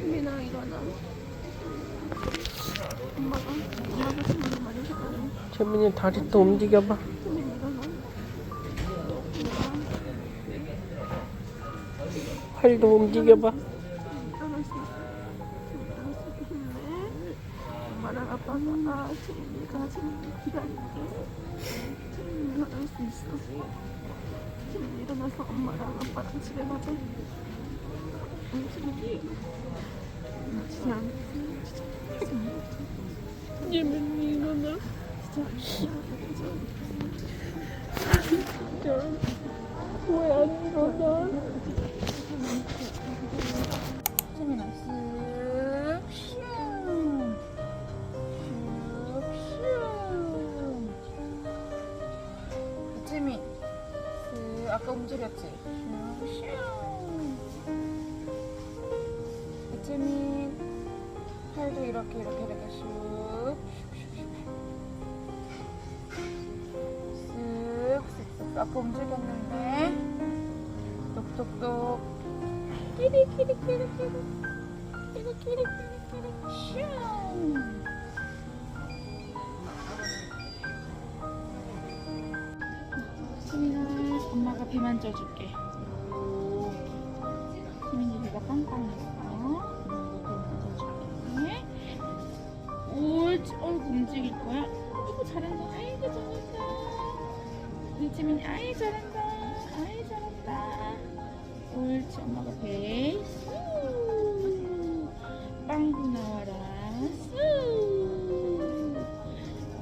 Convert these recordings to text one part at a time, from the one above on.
채민아 일어나. 엄마가 채민이 많이 해줬거든. 채민이 다리 또 움직여봐. 채민이 일어나. 팔도 움직여봐. 일어날 수 있어. 힘내. 엄마랑 아빠가 채민이가 기다릴게. 채민이 일어날 수 있어. 채민이 일어나서 엄마랑 아빠랑 집에 가자. 응, 채민이. 진짜 안 채민이 일어나. 진짜 왜 안 일어나? 채민아 쓱 슝. 슉 슝. 채민 쓱 아까 움직였지? 슝 슝. 채민 팔도 이렇게 슉. 쓱 아까 움직였는데 똑똑똑 끼리끼리 슝. 채민아 엄마가 비 만져줄게. 채민이 배가 빵빵했어. 엄마가 비 만져줄게. 옳지. 어이구 움직일 거야. 아이고 잘한다. 아이고 잘한다. 우리 채민이 아이 잘한다. 아이 잘한다. 옳지. 엄마가 배 쑥. 빵구 나와라. 쑥.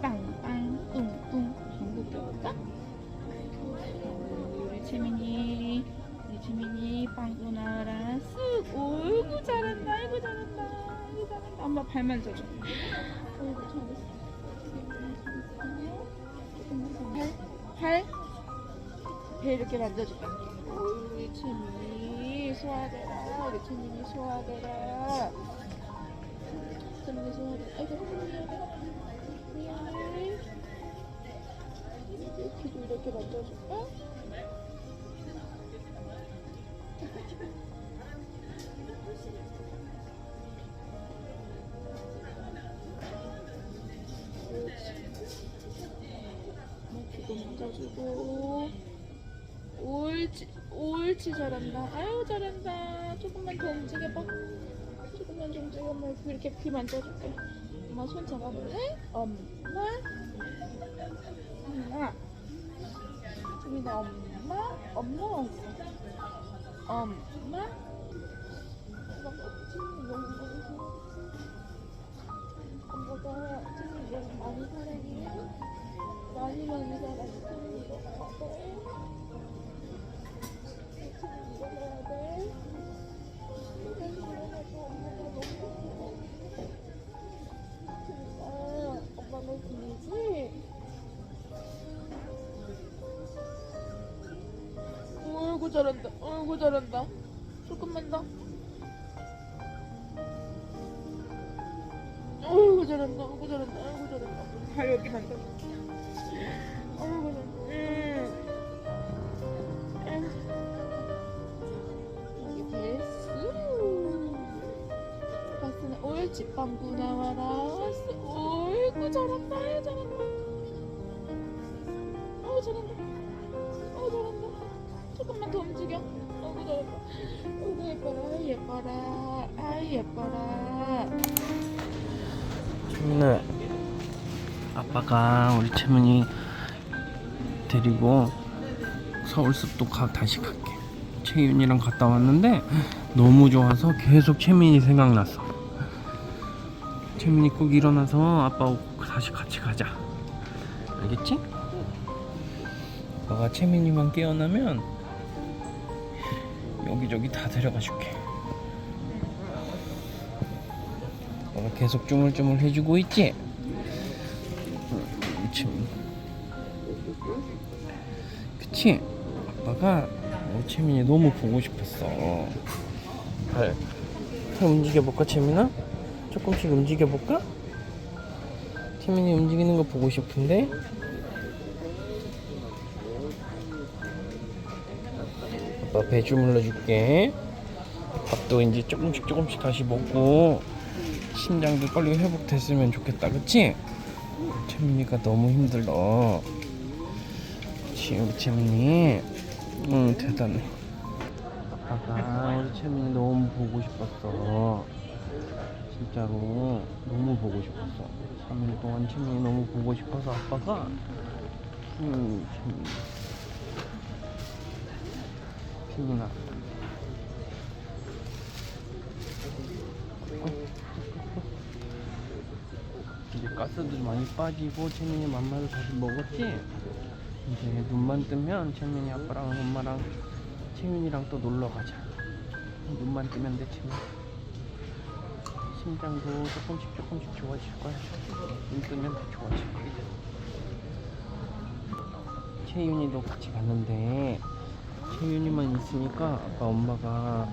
빵빵 뿡뿡. 방구 껴볼까? 우리 채민이 빵구 나와라. 쑥. 어이구 잘한다. 아이고 잘한다. 아이고 잘한다. 엄마 발 만져줘. 어이구 잘했어. 배 이렇게 만져줄까? 우리 채민이 소화되라. 우리 채민이 소화되라. 채민이 소화되라. 아이고 미안해. 이렇게도 이렇게 만져줄까? 이렇게도 만져주고. 옳지 잘한다. 아유 잘한다. 조금만 더 움직여봐. 조금만 좀 움직여봐. 이렇게 비 만져줄게. 엄마 손 잡아볼래? 엄마 재민아 엄마 엄마 엄마가 재민이 너무 많이 사랑해. 많이 사랑해. 일어나야 돼. 엄마 너 들리지? 어이구 잘한다. 어이구 잘한다. 조금만 더. 어이구 잘한다. 어이구 잘한다. 어이구 잘한다. 발 여기 만져. 어이구 잘한다. 옳지. 빵구 나와라. 어이구 잘한다. 아유 잘한다. 어우 잘한다. 어우 잘한다. 조금만 더 움직여. 어이구 잘한다. 어이구 예뻐라. 예뻐라. 아이 예뻐라. 채민아, 아빠가 우리 채민이 데리고 서울숲도 다시 갈게. 채윤이랑 갔다 왔는데 너무 좋아서 계속 채민이 생각났어. 채민이 꼭 일어나서 아빠하고 다시 같이 가자. 알겠지? 아빠가 채민이만 깨어나면 여기저기 다 데려가 줄게. 아빠가 계속 쪼물쪼물 해주고 있지? 그치? 아빠가 우리 채민이 너무 보고 싶었어. 발 움직여볼까 채민아? 조금씩 움직여볼까? 채민이 움직이는 거 보고 싶은데? 아빠 배 주물러 줄게. 밥도 이제 조금씩 다시 먹고 심장도 빨리 회복됐으면 좋겠다. 그치? 채민이가 너무 힘들어. 그치 우리 채민이. 응 대단해. 아빠가 우리 채민이 너무 보고 싶었어. 진짜로 너무 보고 싶었어. 3일 동안 채민이 너무 보고 싶어서 아빠가 채민이 채민아 이제 가스도 많이 빠지고 채민이 맘마도 다시 먹었지? 이제 눈만 뜨면 채민이 아빠랑 엄마랑 채민이랑 또 놀러 가자. 눈만 뜨면 돼 채민이. 심장도 조금씩 좋아질 거야. 눈 뜨면 더 좋아질 거야. 채윤이도 같이 갔는데 채윤이만 있으니까 아빠 엄마가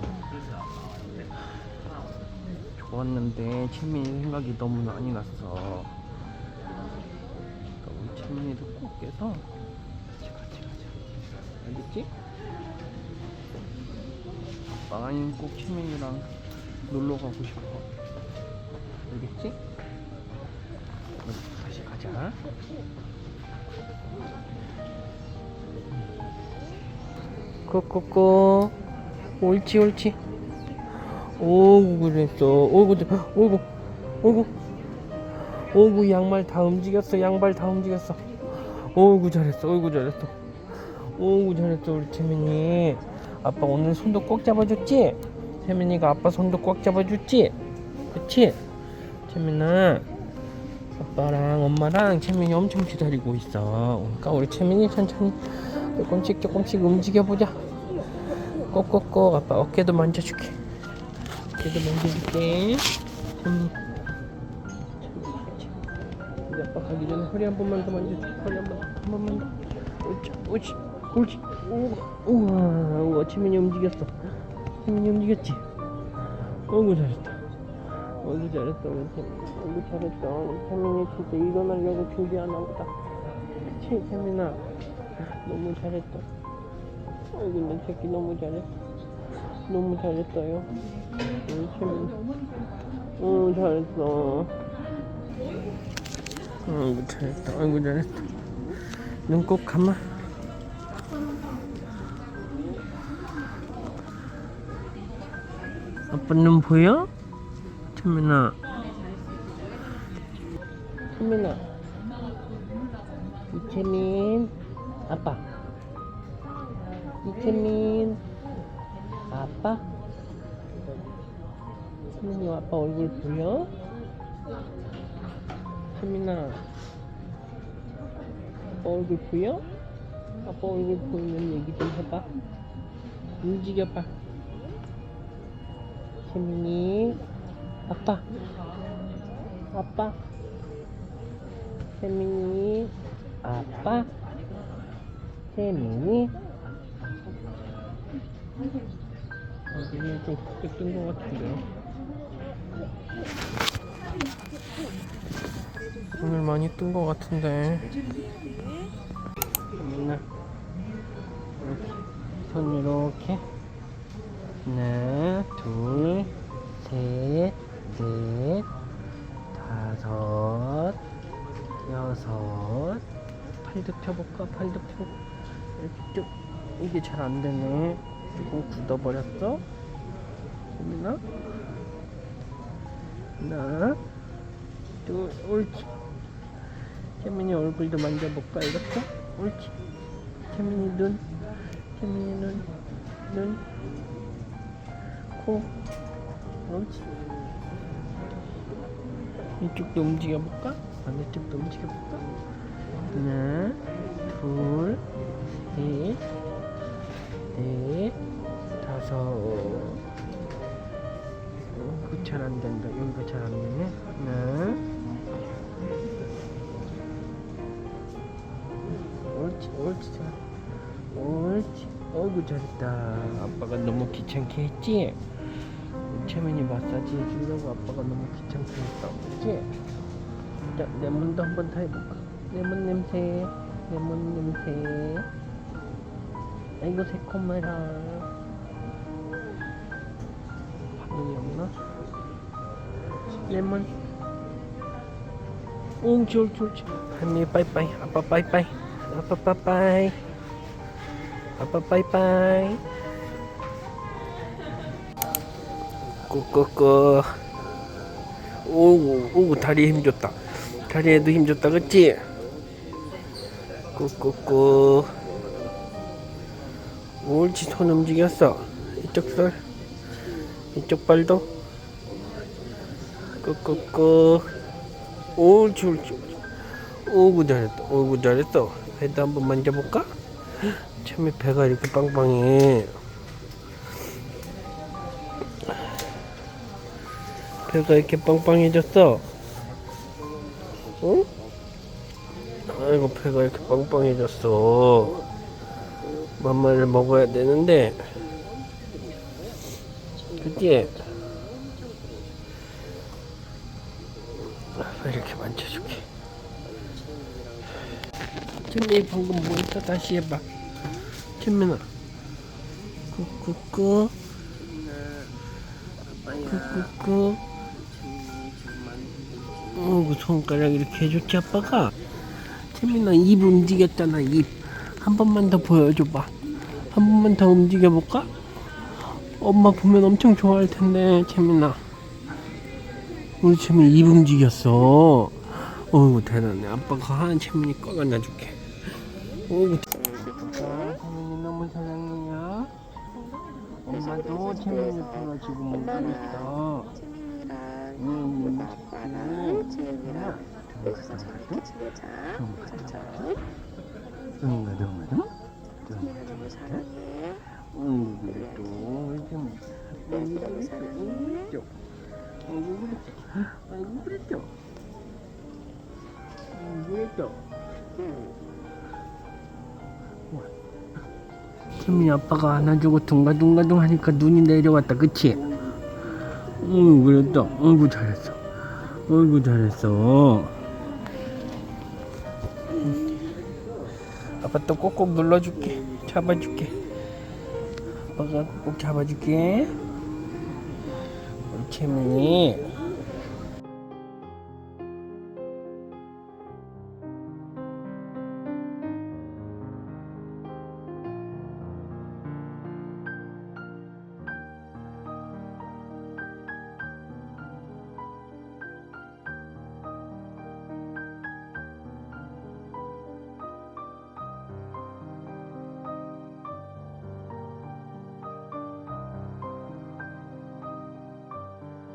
좋았는데 채민이 생각이 너무 많이 났어. 그러니까 우리 채민이도 꼭 깨서 같이 가자. 알겠지? 아빠는 꼭 채민이랑 놀러 가고 싶어. 알겠지? 다시 가자. 꼬꼬꼬. 옳지. 오구 그랬어. 오구 양말 다 움직였어. 오구 잘했어. 오구 잘했어 우리 채민이. 아빠 오늘 손도 꼭 잡아줬지? 채민이가 아빠 손도 꽉 잡아줬지? 그치? 채민아 아빠랑 엄마랑 채민이 엄청 기다리고 있어. 그러니까 우리 채민이 천천히 조금씩 움직여보자. 꼭꼭꼭. 아빠 어깨도 만져줄게. 채민이 이제 아빠 가기 전에 허리 한 번만 더 만져줄게. 허리 한 번만 더. 옳지. 우와 채민이 움직였어. 움직였지? 어이구 잘했다 우리 채민이. 잘했다. 우리 채민이 진짜 일어나려고 준비하나 보다. 그치 채민아? 너무 잘했다. 어이구 내 새끼 너무 잘했어요. 우리 채민이. 잘했어. 아이고 잘했다. 눈 꼭 감아. 아빠 눈 보여? 채민아. 이채민 아빠. 이채민 아빠. 채민이 아빠 얼굴 보여? 채민아 아빠 얼굴 보여? 아빠 얼굴 보이면 얘기 좀 해봐. 움직여봐. 채민이 아빠. 채민이 아빠. 채민이 여기는 좀 크게 뜬 것 같은데요. 오늘 많이 뜬 것 같은데. 채민아 이렇게 손 이렇게 하나 둘 셋 넷 다섯 여섯. 팔도 펴볼까? 이렇게 쭉. 이게 잘 안되네. 조금 굳어버렸어. 채민아 하나 둘. 옳지. 채민이 얼굴도 만져볼까? 이렇게? 옳지. 채민이 눈 코. 옳지. 이쪽도 움직여볼까? 반대쪽도 움직여볼까? 하나 둘 셋 넷 다섯. 이거 잘 안된다. 여기가 잘 안되네. 하나 옳지. 어이구 잘했다. 아빠가 너무 귀찮게 했지? 채민이 마사지 해주려고 아빠가 너무 귀찮게 했다. 그치? 자, 레몬도 한번 더 해볼까? 레몬 냄새. 아이고 새콤해라. 레몬. 옳지 옳지 옳지. 할머니 빠이빠이. 아빠 빠이빠이. 아빠 빠이빠이. 아빠 빠이빠이. 꾸꾸꾸. 오우 다리에 힘줬다. 다리에도 힘줬다 그치? 꾸꾸꾸. 옳지 손 움직였어. 이쪽 손 이쪽 발도 꾸꾸꾸. 옳지 옳지 옳지. 오구 잘했다. 오구 잘했어. 배도 한번 만져볼까? 참이 배가 이렇게 빵빵해. 배가 이렇게 빵빵해졌어. 응? 아이고 배가 이렇게 빵빵해졌어. 맘마를 먹어야 되는데 그치? 이렇게 만져줄게. 천민이 방금 뭐 했다 다시 해봐. 천민아 꾸꾸꾸 꾸꾸꾸. 그 손가락 이렇게 해줬지 아빠가. 천민아 입 움직였잖아. 입 한 번만 더 보여줘봐. 한 번만 더 움직여볼까? 엄마 보면 엄청 좋아할 텐데 채민아. 우리 채민이 입 움직였어. 어이구 대단해. 아빠가 하는 채민이 꼭 안아줄게. 어이구. 채민이 너무 사랑해요. 엄마도 채민이 편을 지금 오고 있어. 아빠랑 채민이랑 여기서 재밌게 지내자. 자, 응가 채민아 너무 사랑해. 그래 또 좀. 너무 사랑해. 아이고 그랬죠. 그랬죠. 채민이 아빠가 안아주고 둥가둥가둥 하니까 눈이 내려왔다 그치? 그랬다. 어이구 잘했어. 어이구 잘했어. 아빠 또 꼭꼭 눌러줄게. 잡아줄게. 아빠가 꼭 잡아줄게. 우리 채민이